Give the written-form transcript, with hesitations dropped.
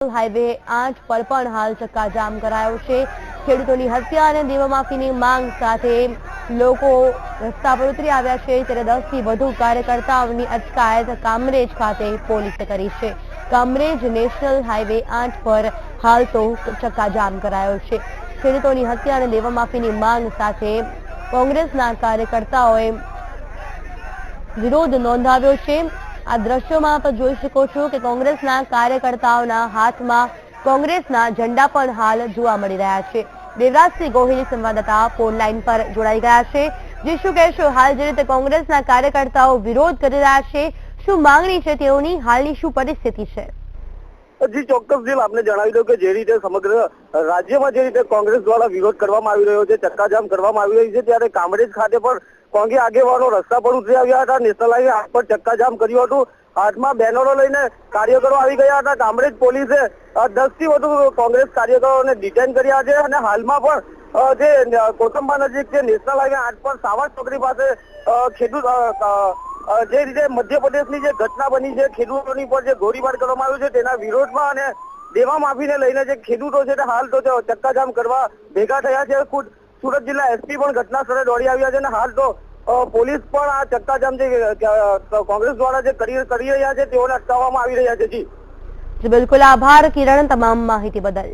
Highway 8 પર પણ હાલ ચક્કાજામ કરાયો છે। ખેડૂતોની હત્યા અને દેવામાફીની માંગ સાથે લોકો રસ્તા પર ઉતરી આવ્યા છે, ત્યારે 10 થી વધુ કાર્યકર્તાઓની અટકાયત કામરેજ ખાતે પોલીસે કરી છે। કામરેજ નેશનલ હાઈવે 8 પર હાલ તો ચક્કાજામ કરાયો છે। ખેડૂતોની હત્યા અને દેવામાફીની માંગ સાથે કોંગ્રેસના કાર્યકર્તાઓએ વિરોધ નોંધાવ્યો છે। આ દ્રશ્યોમાં આપ જોઈ શકો છો કે કોંગ્રેસના કાર્યકર્તાઓના હાથમાં કોંગ્રેસના ઝંડા પણ હાલ જોવા મળી રહ્યા છે। દેવરાજસિંહ ગોહિલ સંવાદદાતા ફોન લાઈન પર જોડાઈ ગયા છે। જે શું કહેશો, હાલ જે રીતે કોંગ્રેસના કાર્યકર્તાઓ વિરોધ કરી રહ્યા છે, શું માંગણી છે તેઓની, હાલની શું પરિસ્થિતિ છે? જી ચોક્કસ દિલ આપને જણાવી દઉં કે જે રીતે સમગ્ર રાજ્યમાં જે રીતે કોંગ્રેસ દ્વારા વિરોધ કરવામાં આવી રહ્યો છે, ચક્કાજામ કરવામાં આવી રહી છે, ત્યારે કામરેજ ખાતે પણ કોંગ્રેસ આગેવાનો રસ્તા પર ઉતરી આવ્યા હતા। નેશનલ હાઈવે 8 પર ચક્કાજામ કર્યું હતું। હાથમાં બેનરો લઈને કાર્યકરો આવી ગયા હતા। કામરેજ પોલીસે 10 થી વધુ કોંગ્રેસ કાર્યકરોને ડિટેન કર્યા છે અને હાલમાં પણ જે કોસંબા નજીક છે નેશનલ હાઈવે 8 પર સાવર ચોકડી પાસે ખેડૂત જે રીતે મધ્યપ્રદેશની જે ઘટના બની છે, ખેડૂતોની પર જે ગોળીબાર કરવામાં આવ્યો છે તેના વિરોધમાં અને દેવા માફીને લઈને જે ખેડૂતો છે તે હાલ તો ચક્કાજામ કરવા ભેગા થયા છે। ખુદ સુરત જિલ્લા એસપી પણ ઘટના સ્થળે દોડી આવ્યા છે અને હાલ તો પોલીસ પણ આ ચક્કાજામ જે કોંગ્રેસ દ્વારા જે કરી રહ્યા છે તેઓને અટકાવવામાં આવી રહ્યા છે। જી બિલકુલ, આભાર કિરણ તમામ માહિતી બદલ।